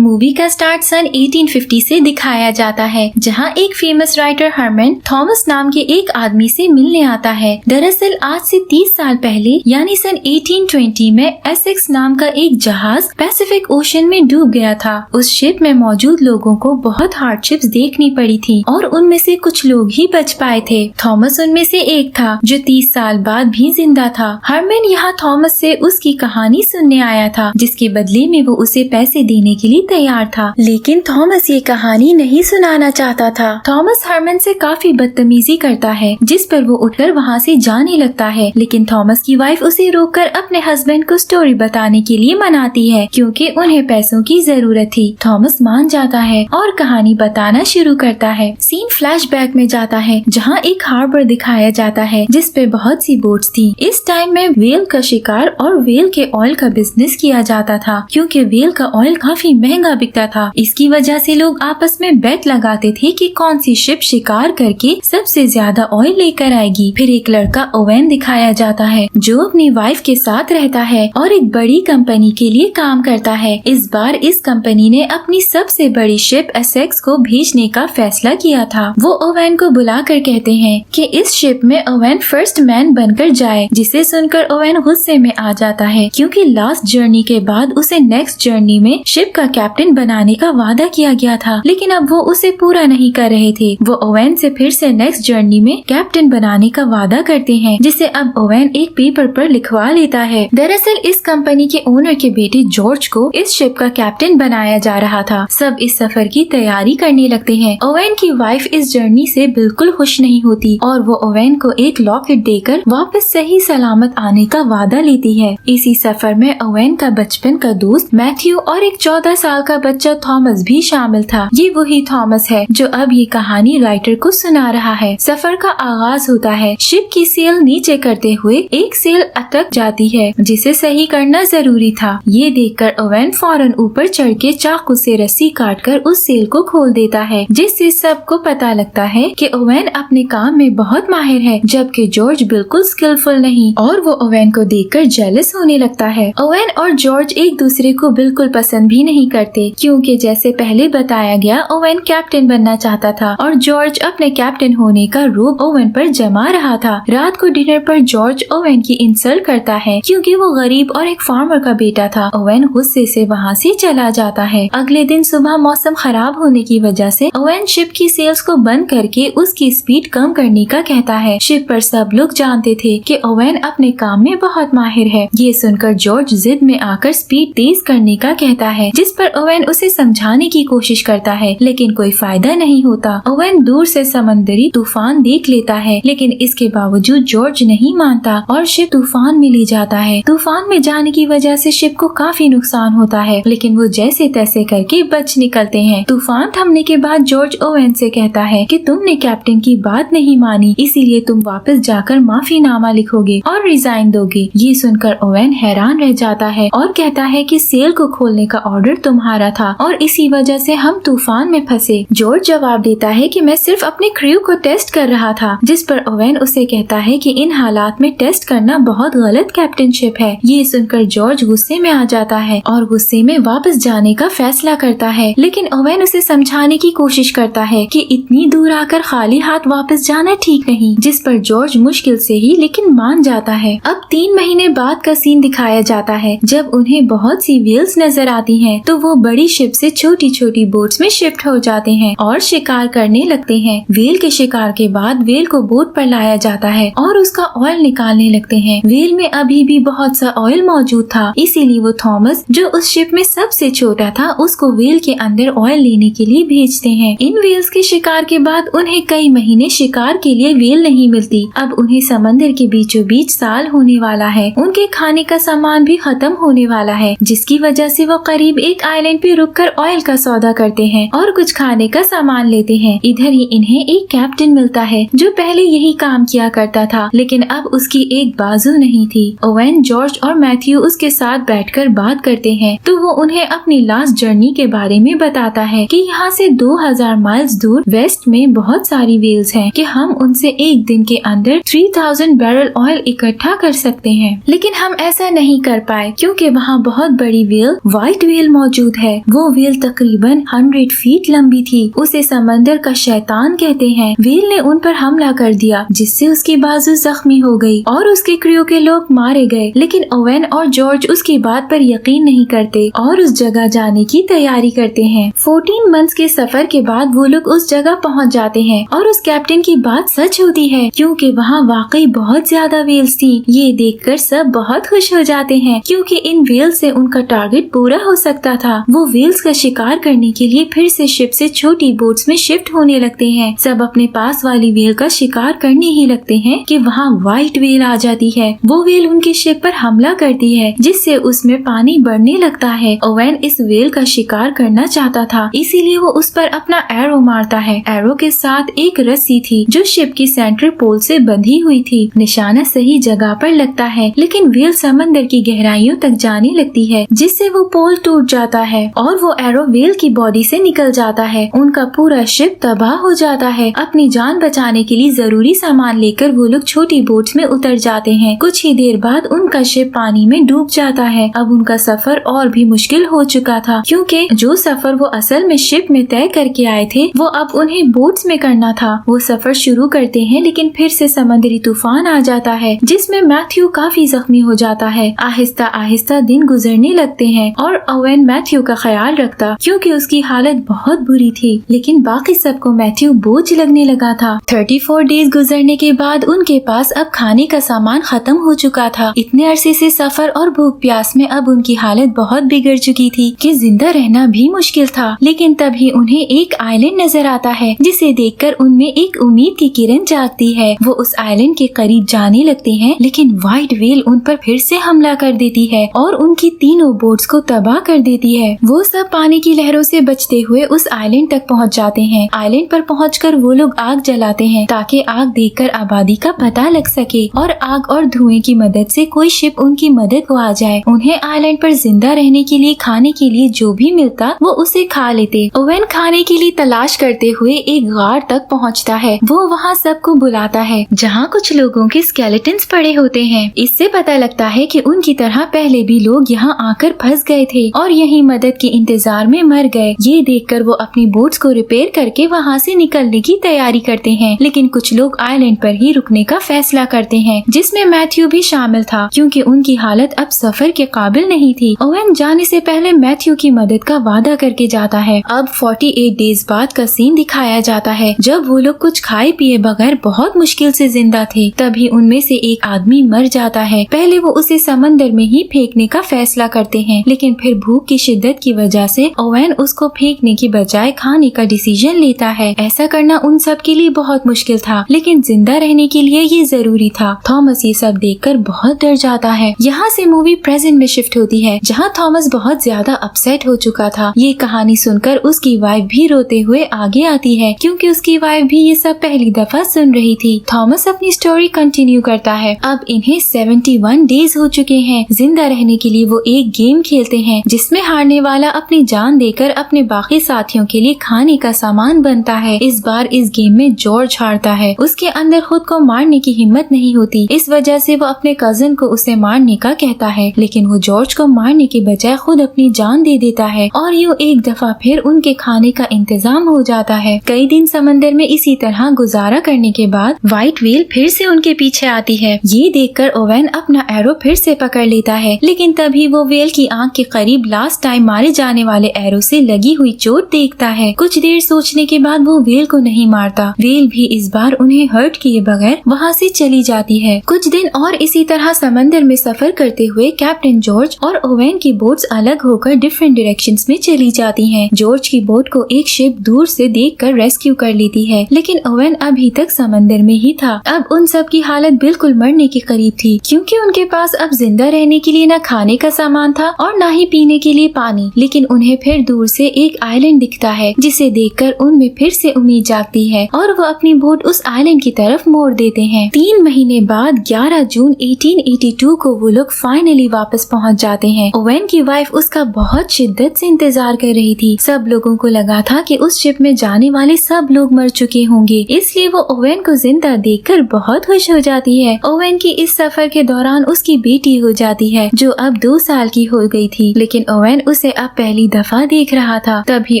Movie का start सन 1850 से दिखाया जाता है, जहां एक फेमस राइटर हरमन थॉमस नाम के एक आदमी से मिलने आता है। दरअसल आज से 30 साल पहले यानी सन 1820 में एसेक्स नाम का एक जहाज पैसिफिक ओशन में डूब गया था। उस शिप में मौजूद लोगों को बहुत हार्डशिप्स देखनी पड़ी थी और उनमें से कुछ लोग ही बच पाए थे। थॉमस उनमें से एक था जो 30 साल बाद भी जिंदा था। हरमन यहाँ थॉमस से उसकी कहानी सुनने आया था, जिसके बदले में वो उसे पैसे देने के लिए तैयार था। लेकिन थॉमस ये कहानी नहीं सुनाना चाहता था। थॉमस हरमन से काफी बदतमीजी करता है, जिस पर वो उठकर वहाँ से जाने लगता है। लेकिन थॉमस की वाइफ उसे रोककर अपने हस्बैंड को स्टोरी बताने के लिए मनाती है, क्योंकि उन्हें पैसों की जरूरत थी। थॉमस मान जाता है और कहानी बताना शुरू करता है। सीन फ्लैशबैक में जाता है, जहाँ एक हार्बर दिखाया जाता है जिस पे बहुत सी बोट्स थी। इस टाइम में व्हेल का शिकार और व्हेल के ऑयल का बिजनेस किया जाता था, क्योंकि व्हेल का ऑयल काफी महंगा बिकता था। इसकी वजह से लोग आपस में बेट लगाते थे कि कौन सी शिप शिकार करके सबसे ज्यादा ऑयल लेकर आएगी। फिर एक लड़का ओवेन दिखाया जाता है, जो अपनी वाइफ के साथ रहता है और एक बड़ी कंपनी के लिए काम करता है। इस बार इस कंपनी ने अपनी सबसे बड़ी शिप एसेक्स को भेजने का फैसला किया था। वो ओवेन को बुलाकर कहते हैं कि इस शिप में ओवेन फर्स्ट मैन बनकर जाए, जिसे सुनकर ओवेन गुस्से में आ जाता है, क्योंकि लास्ट जर्नी के बाद उसे नेक्स्ट जर्नी में शिप का कैप्टन बनाने का वादा किया गया था, लेकिन अब वो उसे पूरा नहीं कर रहे थे। वो ओवेन से फिर से नेक्स्ट जर्नी में कैप्टन बनाने का वादा करते हैं, जिसे अब ओवेन एक पेपर पर लिखवा लेता है। दरअसल इस कंपनी के ओनर के बेटे जॉर्ज को इस शिप का कैप्टन बनाया जा रहा था। सब इस सफर की तैयारी करने लगते हैं। ओवेन की वाइफ इस जर्नी से बिल्कुल खुश नहीं होती और वो ओवेन को एक लॉकेट देकर वापस सही सलामत आने का वादा लेती है। इसी सफर में ओवेन का बचपन का दोस्त मैथ्यू और एक 14 साल का बच्चा थॉमस भी शामिल था। ये वही थॉमस है जो अब ये कहानी राइटर को सुना रहा है। सफर का आगाज होता है। शिप की सेल नीचे करते हुए एक सेल अटक जाती है, जिसे सही करना जरूरी था। ये देखकर ओवेन फौरन ऊपर चढ़ के चाकू से रस्सी काटकर उस सेल को खोल देता है, जिससे सबको पता लगता है कि ओवेन अपने काम में बहुत माहिर है, जबकि जॉर्ज बिल्कुल स्किलफुल नहीं, और वो ओवेन को देखकर जेलस होने लगता है। ओवेन और जॉर्ज एक दूसरे को बिल्कुल पसंद भी नहीं करते, क्योंकि जैसे पहले बताया गया ओवेन कैप्टन बनना चाहता था और जॉर्ज अपने कैप्टन होने का रूप ओवेन पर जमा रहा था। रात को डिनर पर जॉर्ज ओवेन की इंसल्ट करता है, क्योंकि वो गरीब और एक फार्मर का बेटा था। ओवेन गुस्से से वहाँ से चला जाता है। अगले दिन सुबह मौसम खराब होने की वजह से ओवेन शिप की सेल्स को बंद करके उसकी स्पीड कम करने का कहता है। शिप पर सब लोग जानते थे कि ओवेन अपने काम में बहुत माहिर है। ये सुनकर जॉर्ज जिद में आकर स्पीड तेज करने का कहता है, जिस पर ओवेन उसे समझाने की कोशिश करता है, लेकिन कोई फायदा नहीं होता। ओवेन दूर से समंदरी तूफान देख लेता है, लेकिन इसके बावजूद जॉर्ज नहीं मानता और शिप तूफान में ले जाता है। तूफान में जाने की वजह से शिप को काफी नुकसान होता है, लेकिन वो जैसे तैसे करके बच निकलते हैं। तूफान थमने के बाद जॉर्ज ओवेन से कहता है कि तुमने कैप्टन की बात नहीं मानी, इसीलिए तुम वापस जाकर माफीनामा लिखोगे और रिजाइन दोगे। ये सुनकर ओवेन हैरान रह जाता है और कहता है कि सेल को खोलने का ऑर्डर तुम्हारा था और इसी वजह से हम तूफान में फंसे। जॉर्ज जवाब देता है कि मैं सिर्फ अपने क्रू को टेस्ट कर रहा था, जिस पर ओवेन उसे कहता है कि इन हालात में टेस्ट करना बहुत गलत कैप्टनशिप है। ये सुनकर जॉर्ज गुस्से में आ जाता है और गुस्से में वापस जाने का फैसला करता है, लेकिन ओवेन उसे समझाने की कोशिश करता है कि इतनी दूर आकर खाली हाथ वापस जाना ठीक नहीं, जिस पर जॉर्ज मुश्किल से ही लेकिन मान जाता है। अब 3 महीने बाद का सीन दिखाया जाता है, जब उन्हें बहुत सी व्हेल्स नजर आती हैं, तो वो बड़ी शिप से छोटी छोटी बोट्स में शिफ्ट हो जाते हैं और शिकार करने लगते हैं। व्हेल के शिकार के बाद व्हेल को बोट पर लाया जाता है और उसका ऑयल निकालने लगते हैं। व्हेल में अभी भी बहुत सा ऑयल मौजूद था, इसीलिए वो थॉमस, जो उस शिप में सबसे छोटा था, उसको व्हेल के अंदर ऑयल लेने के लिए भेजते हैं। इन व्हेल्स के शिकार के बाद उन्हें कई महीने शिकार के लिए व्हेल नहीं मिलती। अब उन्हें समंदर के बीचों बीच साल होने वाला है। उनके खाने का सामान भी खत्म होने वाला है, जिसकी वजह से वो करीब एक आइलैंड पे रुककर ऑयल का सौदा करते हैं और कुछ खाने का सामान लेते हैं। इधर ही इन्हें एक कैप्टन मिलता है, जो पहले यही काम किया करता था, लेकिन अब उसकी एक बाजू नहीं थी। ओवेन, जॉर्ज और मैथ्यू उसके साथ बैठकर बात करते हैं, तो वो उन्हें अपनी लास्ट जर्नी के बारे में बताता है कि यहाँ से 2000 माइल्स दूर वेस्ट में बहुत सारी व्हेल्स हैं, कि हम उनसे एक दिन के अंदर 3000 बैरल ऑयल इकट्ठा कर सकते हैं। लेकिन हम ऐसा नहीं कर पाए, क्योंकि वहाँ बहुत बड़ी व्हेल व्हाइट व्हेल मौजूद मौजूद है। वो व्हेल तकरीबन 100 फीट लंबी थी। उसे समंदर का शैतान कहते हैं। व्हेल ने उन पर हमला कर दिया जिससे उसकी बाजू जख्मी हो गई और उसके क्रू के लोग मारे गए। लेकिन ओवेन और जॉर्ज उसकी बात पर यकीन नहीं करते और उस जगह जाने की तैयारी करते हैं। 14 मंथ्स के सफर के बाद वो लोग उस जगह पहुंच जाते हैं और उस कैप्टन की बात सच होती है क्योंकि वहाँ वाकई बहुत ज्यादा व्हेल्स थी। ये देखकर सब बहुत खुश हो जाते हैं क्योंकि इन व्हेल्स से उनका टारगेट पूरा हो सकता था। वो व्हेल्स का शिकार करने के लिए फिर से शिप से छोटी बोट्स में शिफ्ट होने लगते हैं। सब अपने पास वाली व्हेल का शिकार करने ही लगते हैं कि वहाँ व्हाइट व्हेल आ जाती है। वो व्हेल उनकी शिप पर हमला करती है जिससे उसमें पानी बढ़ने लगता है। ओवेन इस व्हेल का शिकार करना चाहता था इसीलिए वो उस पर अपना एरो मारता है। एरो के साथ एक रस्सी थी जो शिप की सेंट्रल पोल से बंधी हुई थी। निशाना सही जगह पर लगता है लेकिन व्हेल समंदर की गहराइयों तक जाने लगती है जिससे वो पोल टूट जाता है और वो एरो व्हेल की बॉडी से निकल जाता है। उनका पूरा शिप तबाह हो जाता है। अपनी जान बचाने के लिए जरूरी सामान लेकर वो लोग छोटी बोट में उतर जाते हैं। कुछ ही देर बाद उनका शिप पानी में डूब जाता है। अब उनका सफर और भी मुश्किल हो चुका था क्योंकि जो सफर वो असल में शिप में तय करके आए थे वो अब उन्हें बोट्स में करना था। वो सफर शुरू करते हैं लेकिन फिर से समुद्री तूफान आ जाता है जिसमें मैथ्यू काफी जख्मी हो जाता है। आहिस्ता आहिस्ता दिन गुजरने लगते हैं और ओवेन मैथ्यू का ख्याल रखता क्योंकि उसकी हालत बहुत बुरी थी लेकिन बाकी सबको मैथ्यू बोझ लगने लगा था। 34 डेज गुजरने के बाद उनके पास अब खाने का सामान खत्म हो चुका था। इतने अरसे से सफर और भूख प्यास में अब उनकी हालत बहुत बिगड़ चुकी थी कि जिंदा रहना भी मुश्किल था। लेकिन तभी उन्हें एक आइलैंड नजर आता है जिसे देखकर उनमें एक उम्मीद की किरण जागती है। वो उस आइलैंड के करीब जाने लगते हैं लेकिन व्हाइट व्हेल उन पर फिर से हमला कर देती है और उनकी तीनों बोट्स को तबाह कर देती है। वो सब पानी की लहरों से बचते हुए उस आइलैंड तक पहुंच जाते हैं। आइलैंड पर पहुंचकर वो लोग आग जलाते हैं ताकि आग देखकर आबादी का पता लग सके और आग और धुएं की मदद से कोई शिप उनकी मदद को आ जाए। उन्हें आइलैंड पर जिंदा रहने के लिए खाने के लिए जो भी मिलता वो उसे खा लेते। ओवेन खाने के लिए तलाश करते हुए एक गार तक पहुंचता है। वो वहाँ सबको बुलाता है जहाँ कुछ लोगों के स्केलेटन्स पड़े होते हैं। इससे पता लगता है कि उनकी तरह पहले भी लोग यहाँ आकर फंस गए थे और यही मदद के इंतजार में मर गए। ये देखकर वो अपनी बोट्स को रिपेयर करके वहाँ से निकलने की तैयारी करते हैं लेकिन कुछ लोग आइलैंड पर ही रुकने का फैसला करते हैं जिसमें मैथ्यू भी शामिल था क्योंकि उनकी हालत अब सफर के काबिल नहीं थी। ओवेन जाने से पहले मैथ्यू की मदद का वादा करके जाता है। अब 48 डेज बाद का सीन दिखाया जाता है जब वो लोग कुछ खाए पिए बगैर बहुत मुश्किल से जिंदा थे। तभी उनमें से एक आदमी मर जाता है। पहले वो उसे समंदर में ही फेंकने का फैसला करते हैं लेकिन फिर भूख की शिद्दत की वजह से ओवेन उसको फेंकने की बजाय खाने का डिसीजन लेता है। ऐसा करना उन सब के लिए बहुत मुश्किल था लेकिन जिंदा रहने के लिए ये जरूरी था। थॉमस ये सब देखकर बहुत डर जाता है। यहाँ से मूवी प्रेजेंट में शिफ्ट होती है जहाँ थॉमस बहुत ज्यादा अपसेट हो चुका था। ये कहानी सुनकर उसकी वाइफ भी रोते हुए आगे आती है क्योंकि उसकी वाइफ भी ये सब पहली दफा सुन रही थी। थॉमस अपनी स्टोरी कंटिन्यू करता है। अब इन्हें 71 डेज हो चुके हैं। जिंदा रहने के लिए वो एक गेम खेलते हैं जिसमें हारने वाला अपनी जान देकर अपने बाकी साथियों के लिए खाने का सामान बनता है। इस बार इस गेम में जॉर्ज हारता है। उसके अंदर खुद को मारने की हिम्मत नहीं होती। इस वजह से वो अपने कजिन को उसे मारने का कहता है लेकिन वो जॉर्ज को मारने के बजाय खुद अपनी जान दे देता है और यूँ एक दफा फिर उनके खाने का इंतजाम हो जाता है। कई दिन समंदर में इसी तरह गुजारा करने के बाद व्हाइट व्हेल फिर से उनके पीछे आती है। ये देखकर ओवेन अपना एरो फिर से पकड़ लेता है लेकिन तभी वो व्हेल की आंख के करीब लास्ट टाइम मारे जाने वाले एरो से लगी हुई चोट देखता है। कुछ देर सोचने के बाद वो व्हेल को नहीं मारता। व्हेल भी इस बार उन्हें हर्ट किए बगैर वहाँ से चली जाती है। कुछ दिन और इसी तरह समंदर में सफर करते हुए कैप्टन जॉर्ज और ओवेन की बोट्स अलग होकर डिफरेंट डायरेक्शंस में चली जाती हैं। जॉर्ज की बोट को एक शिप दूर से देखकर रेस्क्यू कर लेती है लेकिन ओवेन अभी तक समंदर में ही था। अब उन सब की हालत बिल्कुल मरने के करीब थी क्योंकि उनके पास अब जिंदा रहने के लिए न खाने का सामान था और न ही पीने के लिए पानी। लेकिन उन्हें फिर दूर से एक आइलैंड दिखता है जिसे देखकर उनमें फिर से उम्मीद जागती है और वो अपनी बोट उस आइलैंड की तरफ मोड़ देते हैं। 3 महीने बाद 11 जून 1882 को वो लोग फाइनली वापस पहुंच जाते हैं। ओवेन की वाइफ उसका बहुत शिद्दत से इंतजार कर रही थी। सब लोगों को लगा था कि उस शिप में जाने वाले सब लोग मर चुके होंगे इसलिए वो ओवेन को जिंदा देखकर बहुत खुश हो जाती है। ओवेन की इस सफर के दौरान उसकी बेटी हो जाती है जो अब 2 साल की हो गई थी लेकिन ओवेन उसे अब पहली दफा देख रहा था। तभी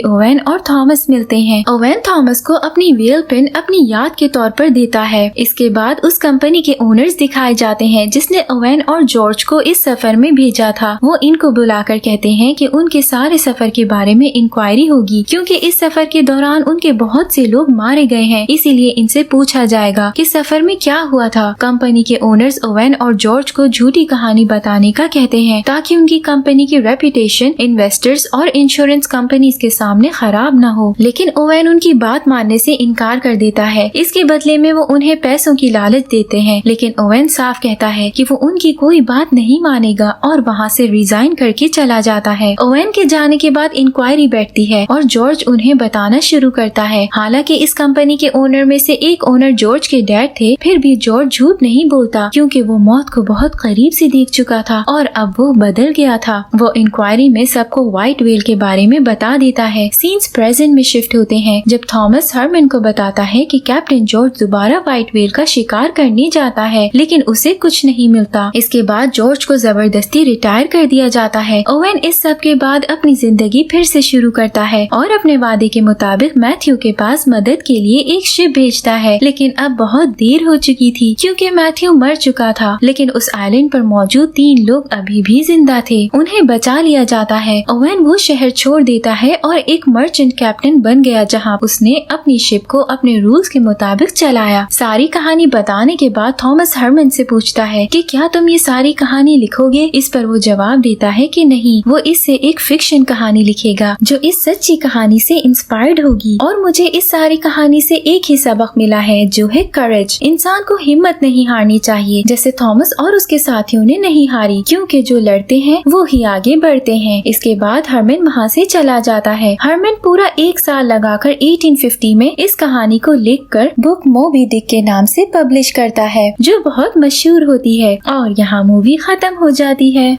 ओवेन और थॉमस मिलते हैं। ओवेन थॉमस को अपनी व्हील पेन अपनी याद के तौर पर देता है। इसके बाद उस कंपनी के ओनर्स दिखाए जाते हैं जिसने ओवेन और जॉर्ज को इस सफर में भेजा था। वो इनको बुलाकर कहते हैं कि उनके सारे सफर के बारे में इंक्वायरी होगी, क्योंकि इस सफर के दौरान उनके बहुत से लोग मारे गए हैं, इसीलिए इनसे पूछा जाएगा कि सफर में क्या हुआ था। कंपनी के ओनर्स ओवेन और जॉर्ज को झूठी कहानी बताने का कहते हैं ताकि उनकी कंपनी की रेपुटेशन इन्वेस्टर्स और इंश्योरेंस कंपनीज के सामने खराब न हो। लेकिन ओवेन उनकी बात मानने से इनकार कर देता है। इसके बदले में वो उन्हें पैसों की लालच देते हैं, लेकिन ओवेन साफ कहता है कि वो उनकी कोई बात नहीं मानेगा और वहाँ से रिजाइन करके चला जाता है। ओवेन के जाने के बाद इंक्वायरी बैठती है और जॉर्ज उन्हें बताना शुरू करता है। हालांकि इस कंपनी के ओनर में से एक ओनर जॉर्ज के डैड थे, फिर भी जॉर्ज झूठ नहीं बोलता क्योंकि वो मौत को बहुत करीब से देख चुका था और अब वो बदल गया था। वो इंक्वायरी में सबको व्हाइट व्हेल के बारे में बता देता है। सीन्स प्रेजेंट में शिफ्ट होते हैं जब थॉमस हरमन को बताता है कि कैप्टन जॉर्ज दोबारा व्हाइट व्हेल का शिकार करने जाता है, लेकिन उसे कुछ नहीं मिलता। इसके बाद जॉर्ज को जबरदस्ती रिटायर कर दिया जाता है। ओवेन इस सब के बाद अपनी जिंदगी फिर से शुरू करता है और अपने वादे के मुताबिक मैथ्यू के पास मदद के लिए एक शिप भेजता है, लेकिन अब बहुत देर हो चुकी थी क्योंकि मैथ्यू मर चुका था। लेकिन उस आइलैंड पर मौजूद 3 लोग अभी भी जिंदा थे, उन्हें बचा लिया जाता है। ओवेन वो शहर छोड़ देता है और एक मर्चेंट कैप्टन बन गया जहाँ उसने अपनी शिप को अपने रूल्स के मुताबिक चलाया। सारी कहानी बताने के बाद थॉमस हरमन से पूछता है कि क्या तुम ये सारी कहानी लिखोगे? इस पर वो जवाब देता है कि नहीं, वो इससे एक फिक्शन कहानी लिखेगा जो इस सच्ची कहानी से इंस्पायर्ड होगी। और मुझे इस सारी कहानी से एक ही सबक मिला है जो है करेज। इंसान को हिम्मत नहीं हारनी चाहिए, जैसे थॉमस और उसके साथियों ने नहीं हारी, क्योंकि जो लड़ते हैं वो ही आगे बढ़ते हैं। इसके बाद हरमन वहाँ से चला जाता है। हरमन पूरा 1 साल लगाकर 1850 में इस कहानी को लिखकर बुक मोबी डिक के नाम से पब्लिश करता है, जो बहुत मशहूर होती है और यहाँ मूवी खत्म हो जाती है।